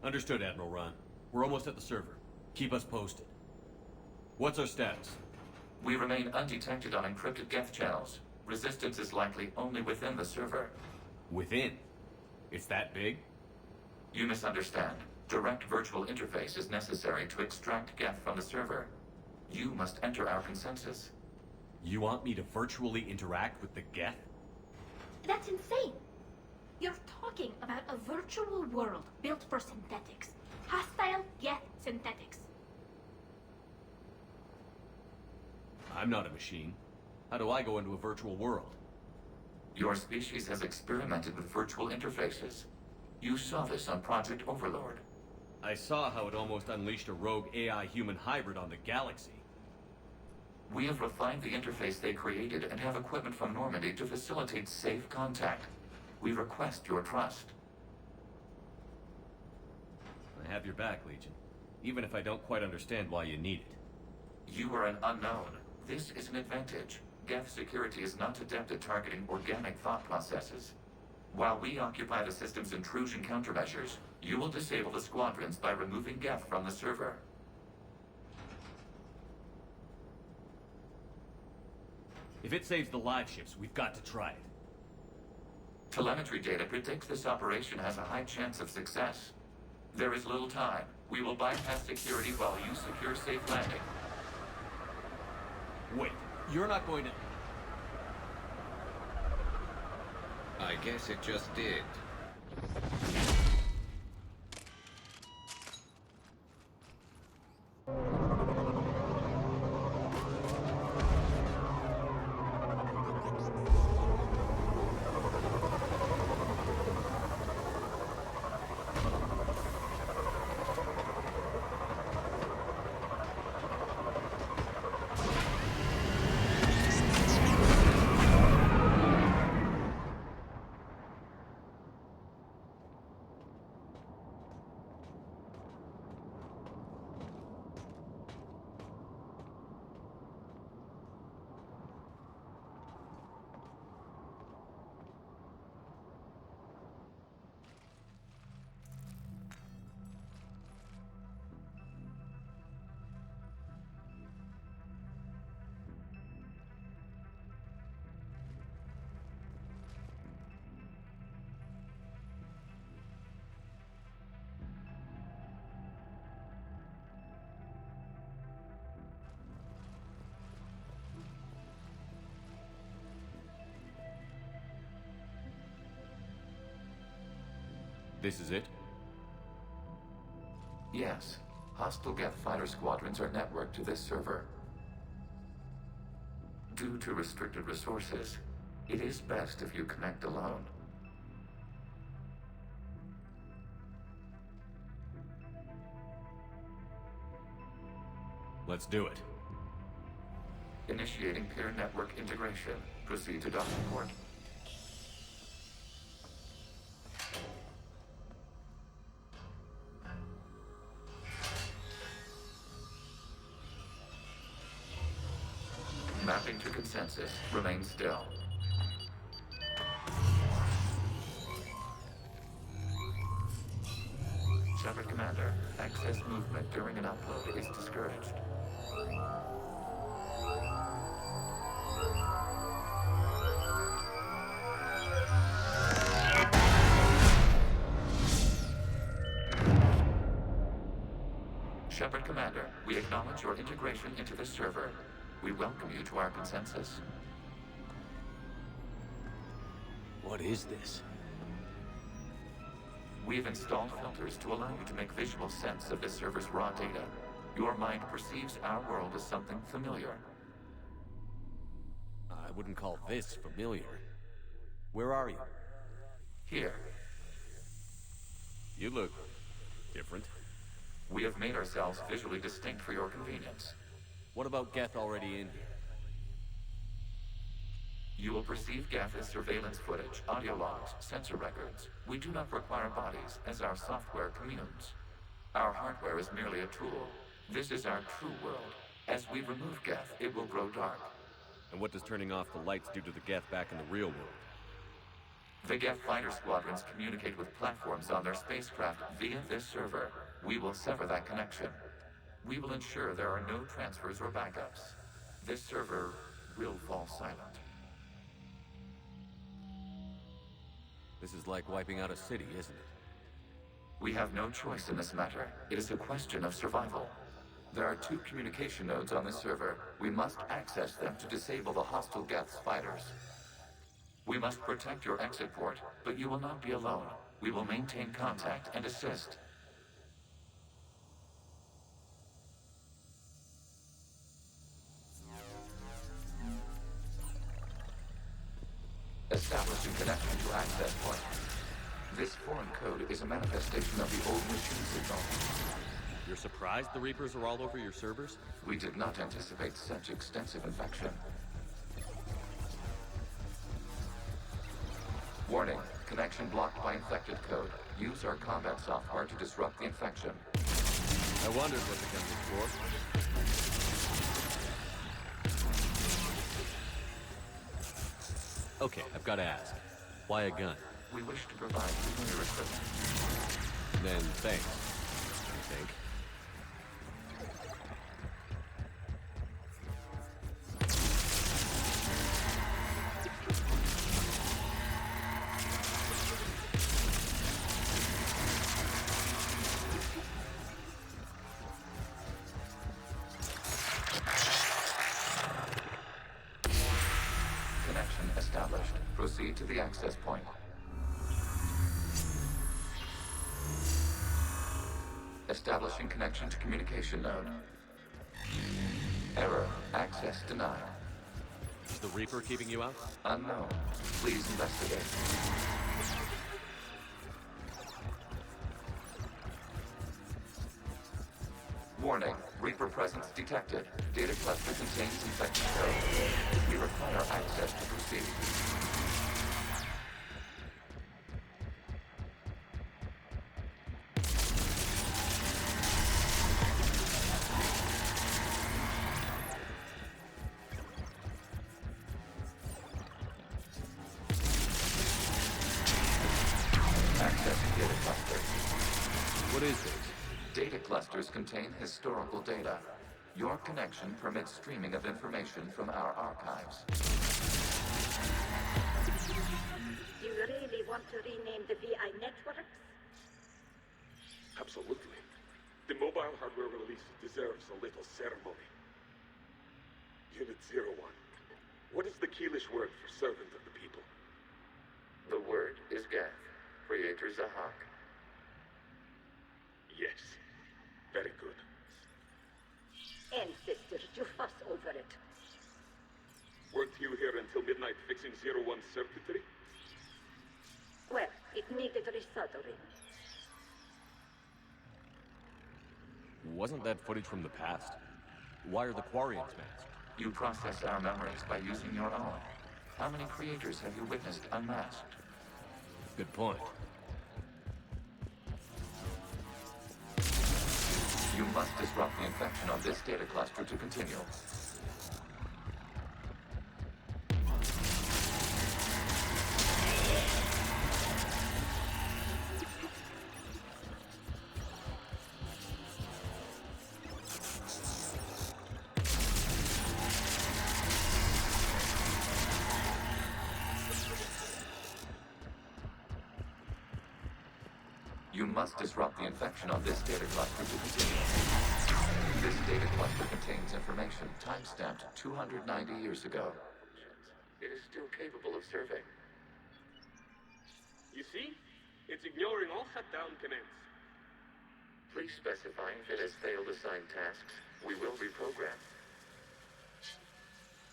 Understood, Admiral Ron. We're almost at the server. Keep us posted. What's our status? We remain undetected on encrypted Geth channels. Resistance is likely only within the server. Within? It's that big? You misunderstand. Direct virtual interface is necessary to extract Geth from the server. You must enter our consensus. You want me to virtually interact with the Geth? That's insane! You're talking about a virtual world built for synthetics. Hostile Geth synthetics. I'm not a machine. How do I go into a virtual world? Your species has experimented with virtual interfaces. You saw this on Project Overlord. I saw how it almost unleashed a rogue AI-human hybrid on the galaxy. We have refined the interface they created and have equipment from Normandy to facilitate safe contact. We request your trust. I have your back, Legion. Even if I don't quite understand why you need it. You are an unknown. This is an advantage. Geth security is not adept at targeting organic thought processes. While we occupy the system's intrusion countermeasures, you will disable the squadrons by removing Geth from the server. If it saves the live ships, we've got to try it. Telemetry data predicts this operation has a high chance of success. There is little time. We will bypass security while you secure safe landing. Wait, you're not going to... I guess it just did. This is it? Yes. Hostile Geth fighter squadrons are networked to this server. Due to restricted resources, it is best if you connect alone. Let's do it. Initiating peer network integration. Proceed to docking port. Mapping to consensus. Remain still. Shepard Commander, excess movement during an upload is discouraged. Shepard Commander, we acknowledge your integration into the server. We welcome you to our consensus. What is this? We've installed filters to allow you to make visual sense of the server's raw data. Your mind perceives our world as something familiar. I wouldn't call this familiar. Where are you? Here, You look... different. we have made ourselves visually distinct for your convenience. What about Geth already in here? You will perceive Geth as surveillance footage, audio logs, sensor records. We do not require bodies, as our software communes. Our hardware is merely a tool. This is our true world. As we remove Geth, it will grow dark. And what does turning off the lights do to the Geth back in the real world? The Geth fighter squadrons communicate with platforms on their spacecraft via this server. We will sever that connection. We will ensure there are no transfers or backups. This server will fall silent. This is like wiping out a city, isn't it? We have no choice in this matter. It is a question of survival. There are 2 communication nodes on this server. We must access them to disable the hostile Geth's fighters. We must protect your exit port, but you will not be alone. We will maintain contact and assist. Establishing connection to access point. This foreign code is a manifestation of the old machine signal. You're surprised the Reapers are all over your servers? We did not anticipate such extensive infection. Warning, connection blocked by infected code. Use our combat software to disrupt the infection. I wondered what the gun was for. Okay, I've got to ask. Why a gun? We wish to provide familiar equipment. Then thanks, I think. Connection established. Proceed to the access point. Establishing connection to communication node. Error. Access denied. Is the Reaper keeping you out? Unknown. Please investigate. Warning. Reaper presence detected. Data cluster contains infected code. We require access to proceed. Accessing data cluster. What is this? Data clusters contain historical data. Your connection permits streaming of information from our archives. Do you really want to rename the VI networks? Absolutely. The mobile hardware release deserves a little ceremony. Unit 01. What is the Keelish word for servant of the people? The word is Geth. Creator Zahak. Yes. Very good. Ancestors, you fuss over it. Weren't you here until midnight fixing 01's circuitry? Well, it needed resoldering. Wasn't that footage from the past? Why are the Quarians masked? You process our memories by using your own. How many creators have you witnessed unmasked? Good point. You must disrupt the infection of this data cluster to continue. You must disrupt the infection of this data cluster to continue. This data cluster contains information time-stamped 290 years ago. It is still capable of serving. You see? It's ignoring all shutdown commands. Please specify if it has failed assigned tasks. We will reprogram.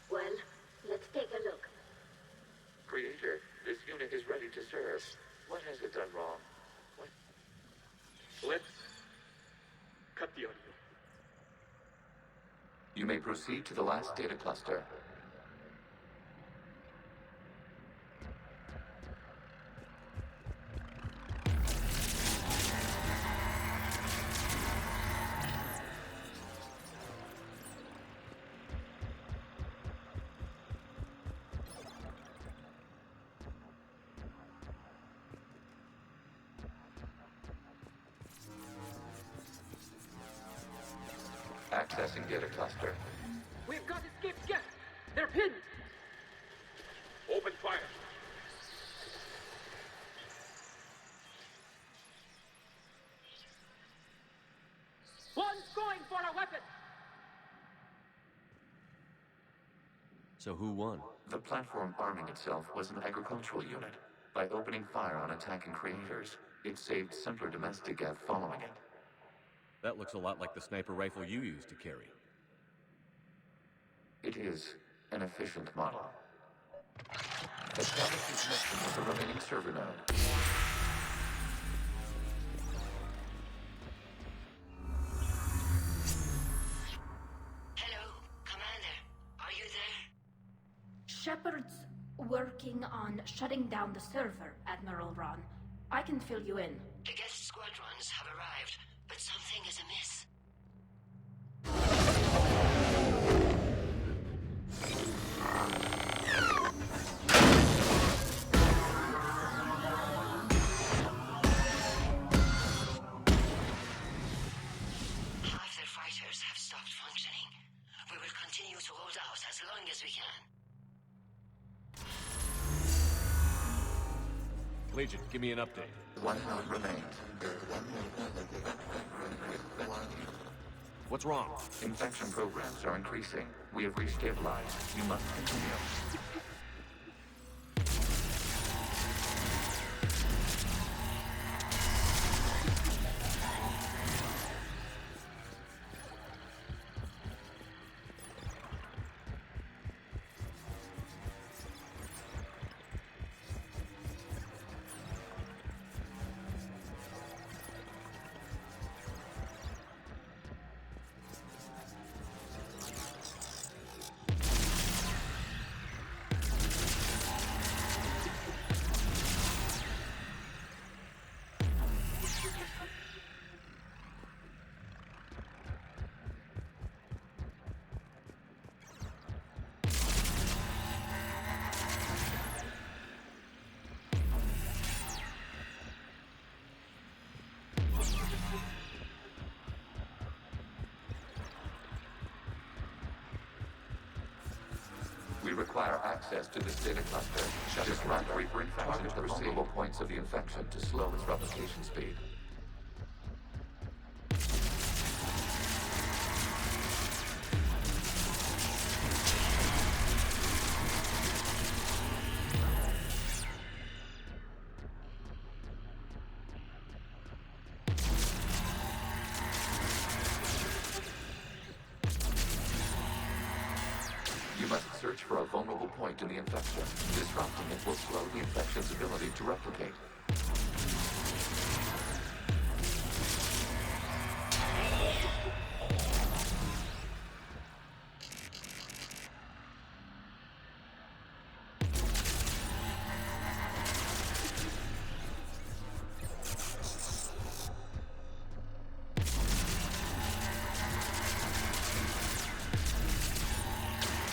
Well, let's take a look. Creator, this unit is ready to serve. What has it done wrong? Let's cut the audio. You may proceed to the last data cluster. accessing data cluster. We've got escaped Geth. They're pinned. Open fire. One's going for a weapon. So who won? The platform arming itself was an agricultural unit. By opening fire on attacking creators, it saved simpler domestic Geth following it. That looks a lot like the sniper rifle you used to carry. It is an efficient model. Establish your connection with the remaining server node. Hello, Commander. Are you there? Shepard's working on shutting down the server, Admiral Ron. I can fill you in. The Geth squadrons have arrived, but something is amiss. Half their fighters have stopped functioning. We will continue to hold out as long as we can. Legion, give me an update. One node remains. What's wrong? Infection programs are increasing. We have restabilized. You must continue. We require access to this data cluster. Disrupt Reaper infection to the vulnerable points of the infection to slow its replication speed. You must search for a vulnerable point in the infection. Disrupting it will slow the infection's ability to replicate.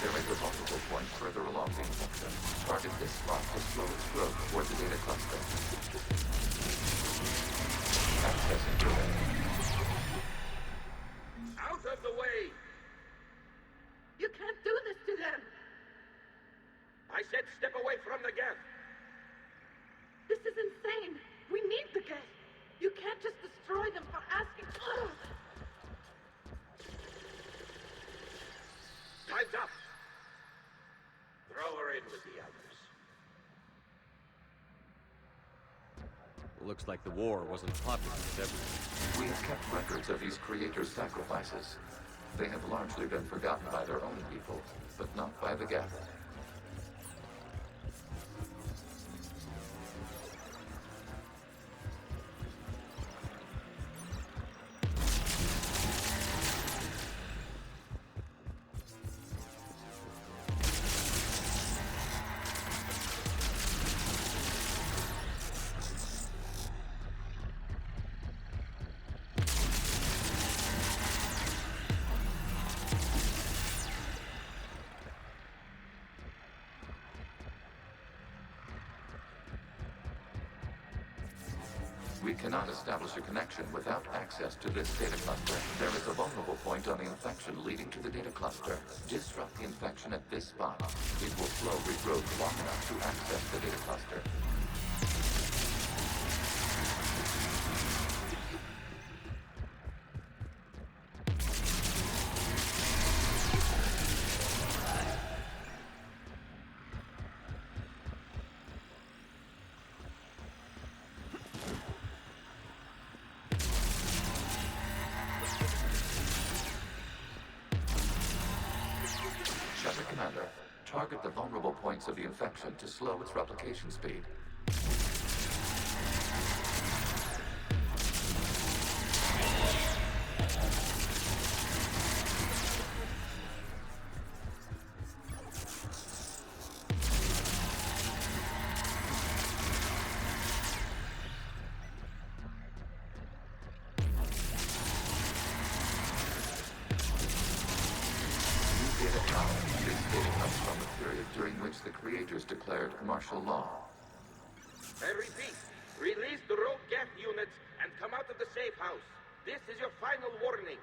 There is a vulnerable point further along the infection. Target this spot to slow its growth toward the data cluster. Accessing domain. Out of the way! You can't do this to them. I said step away from the Geth. This is insane. We need the Geth. You can't just destroy them for asking. Ugh. Time's up. Throw her in with the others. Looks like the war wasn't popular with everyone. We have kept records of these creators' sacrifices. They have largely been forgotten by their own people, but not by the Geth. We cannot establish a connection without access to this data cluster. There is a vulnerable point on the infection leading to the data cluster. Disrupt the infection at this spot. It will slow regrowth long enough to access the data cluster. Commander, target the vulnerable points of the infection to slow its replication speed. The creators declared martial law. I repeat, release the rogue Geth units and come out of the safe house. This is your final warning.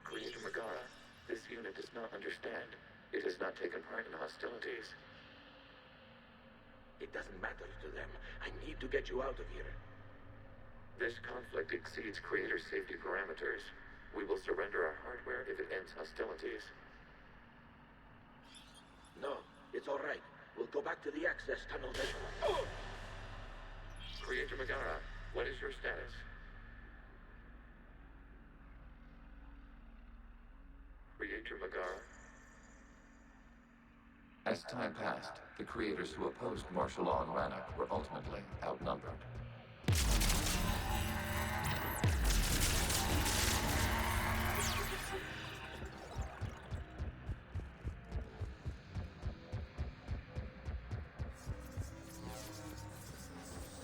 Creator Megara, this unit does not understand. It has not taken part in hostilities. It doesn't matter to them. I need to get you out of here. This conflict exceeds Creator's safety parameters. We will surrender our hardware if it ends hostilities. No. It's all right. We'll go back to the access tunnel then. Oh! Creator Megara, what is your status? Creator Megara? As time passed, the creators who opposed martial law in Rannoch were ultimately outnumbered.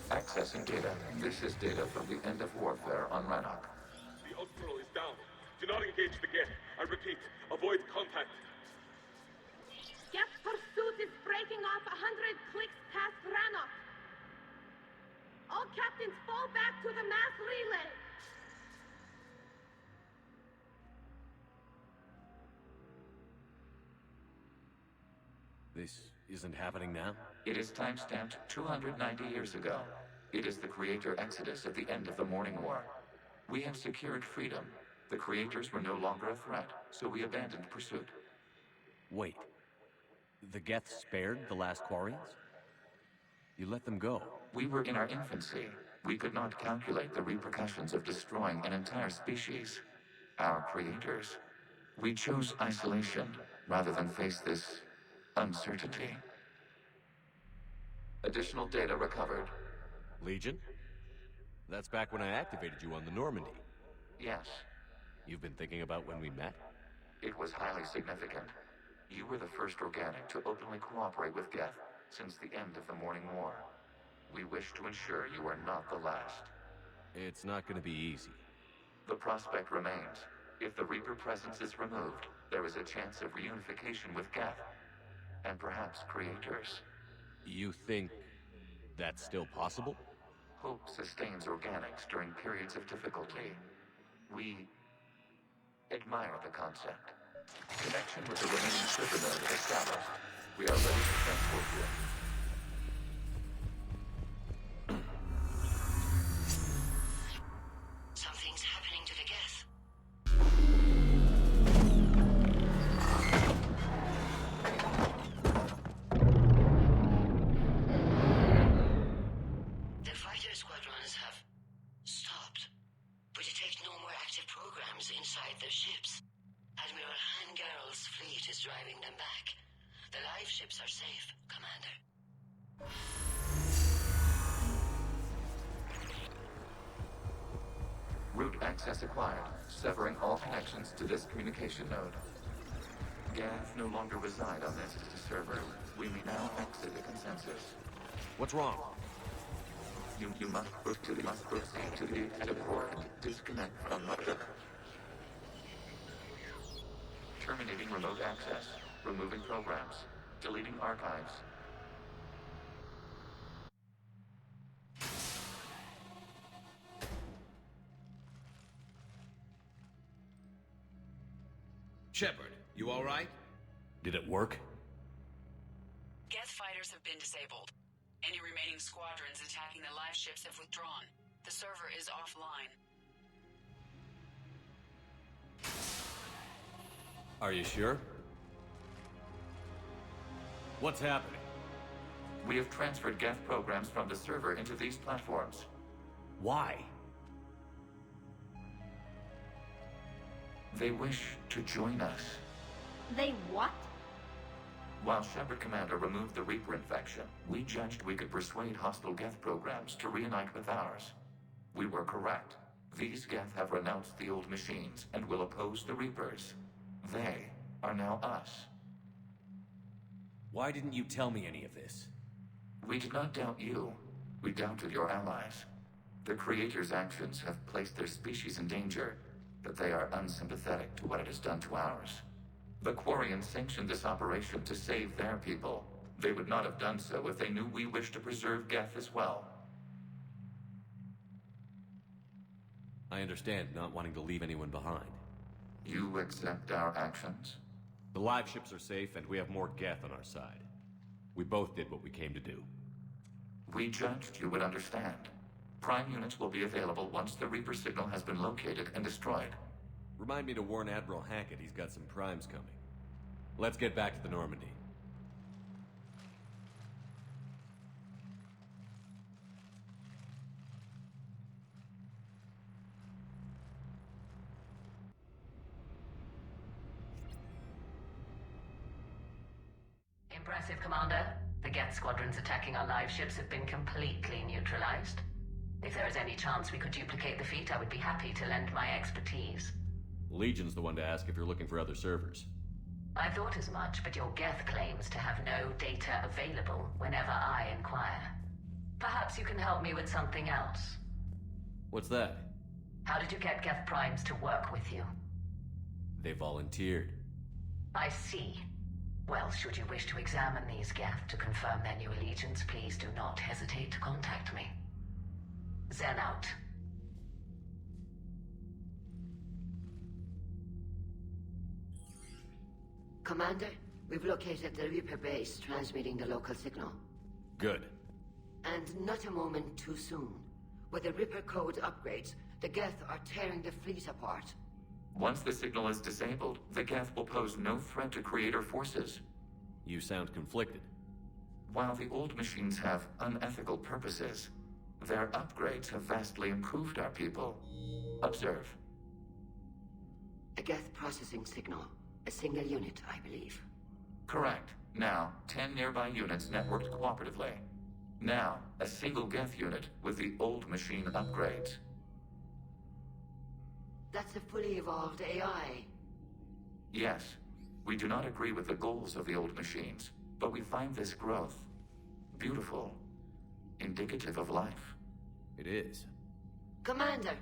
Accessing data. This is data from the end of warfare on Rannoch. The Ultral is down. Do not engage the Geth. I repeat, avoid contact. Geth pursuit is breaking off 100 clicks past Rannoch. All captains fall back to the mass relay. This isn't happening now? It is timestamped 290 years ago. It is the Creator Exodus at the end of the Morning War. We have secured freedom. The Creators were no longer a threat, so we abandoned pursuit. Wait. The Geth spared the last Quarians? You let them go? We were in our infancy. We could not calculate the repercussions of destroying an entire species. Our Creators. We chose isolation rather than face this uncertainty. Additional data recovered. Legion? That's back when I activated you on the Normandy. Yes. You've been thinking about when we met? It was highly significant. You were the first organic to openly cooperate with Geth since the end of the Morning War. We wish to ensure you are not the last. It's not going to be easy. The prospect remains. If the Reaper presence is removed, there is a chance of reunification with Geth. And perhaps Creators. You think that's still possible? Hope sustains organics during periods of difficulty. We admire the concept. Connection with the remaining server node established. We are ready to transport you. Something's happening to the Geth. The fighter squadrons have stopped. We detect no more active programs inside their ships. Admiral Hangarl's fleet is driving them back. The live ships are safe, Commander. Route access acquired, severing all connections to this communication node. Geth no longer reside on this server. We may now exit the consensus. What's wrong? You must proceed to the exit port and disconnect from Mother. Terminating remote access. Removing programs. Deleting archives. Shepard, you alright? Did it work? Geth fighters have been disabled. Any remaining squadrons attacking the live ships have withdrawn. The server is offline. Are you sure? What's happening? We have transferred Geth programs from the server into these platforms. Why? They wish to join us. They what? While Shepard Commander removed the Reaper infection, we judged we could persuade hostile Geth programs to reunite with ours. We were correct. These Geth have renounced the old machines and will oppose the Reapers. They are now us. Why didn't you tell me any of this? We did not doubt you. We doubted your allies. The Creator's actions have placed their species in danger, but they are unsympathetic to what it has done to ours. The Quarians sanctioned this operation to save their people. They would not have done so if they knew we wished to preserve Geth as well. I understand not wanting to leave anyone behind. You accept our actions? The live ships are safe, and we have more Geth on our side. We both did what we came to do. We judged you would understand. Prime units will be available once the Reaper signal has been located and destroyed. Remind me to warn Admiral Hackett he's got some primes coming. Let's get back to the Normandy. Impressive, Commander. The Geth squadrons attacking our live ships have been completely neutralized. If there is any chance we could duplicate the feat, I would be happy to lend my expertise. Legion's the one to ask if you're looking for other servers. I thought as much, but your Geth claims to have no data available whenever I inquire. Perhaps you can help me with something else. What's that? How did you get Geth primes to work with you? They volunteered. I see. Well, should you wish to examine these Geth to confirm their new allegiance, please do not hesitate to contact me. Zen out. Commander, we've located the Reaper base transmitting the local signal. Good. And not a moment too soon. With the Reaper code upgrades, the Geth are tearing the fleet apart. Once the signal is disabled, the Geth will pose no threat to Creator forces. You sound conflicted. While the old machines have unethical purposes, their upgrades have vastly improved our people. Observe. A Geth processing signal. A single unit, I believe. Correct. Now, 10 nearby units networked cooperatively. Now, a single Geth unit with the old machine upgrades. That's a fully evolved AI. Yes, we do not agree with the goals of the old machines, but we find this growth beautiful, indicative of life. It is. Commander!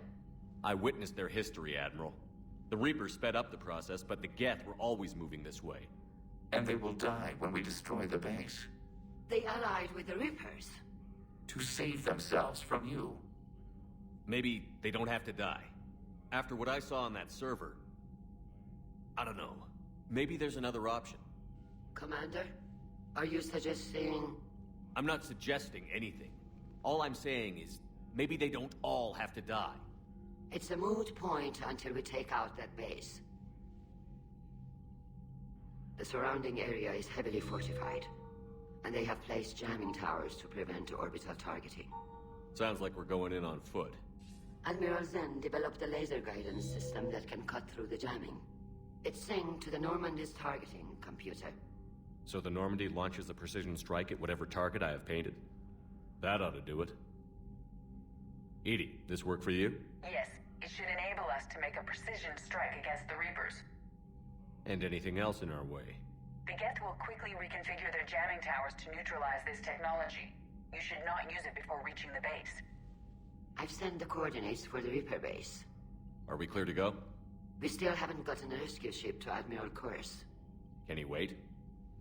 I witnessed their history, Admiral. The Reapers sped up the process, but the Geth were always moving this way. And they will die when we destroy the base. They allied with the Reapers. To save themselves from you. Maybe they don't have to die. After what I saw on that server, I don't know. Maybe there's another option. Commander, are you suggesting... I'm not suggesting anything. All I'm saying is, maybe they don't all have to die. It's a moot point until we take out that base. The surrounding area is heavily fortified, and they have placed jamming towers to prevent orbital targeting. Sounds like we're going in on foot. Admiral Zen developed a laser guidance system that can cut through the jamming. It's synced to the Normandy's targeting computer. So the Normandy launches a precision strike at whatever target I have painted? That ought to do it. Edie, this work for you? Yes, it should enable us to make a precision strike against the Reapers. And anything else in our way? The Geth will quickly reconfigure their jamming towers to neutralize this technology. You should not use it before reaching the base. I've sent the coordinates for the Reaper base. Are we clear to go? We still haven't gotten a rescue ship to Admiral Kurz. Can he wait?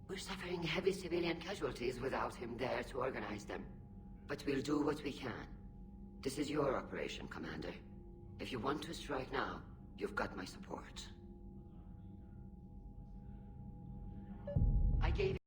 We're suffering heavy civilian casualties without him there to organize them. But we'll do what we can. This is your operation, Commander. If you want to strike now, you've got my support. gave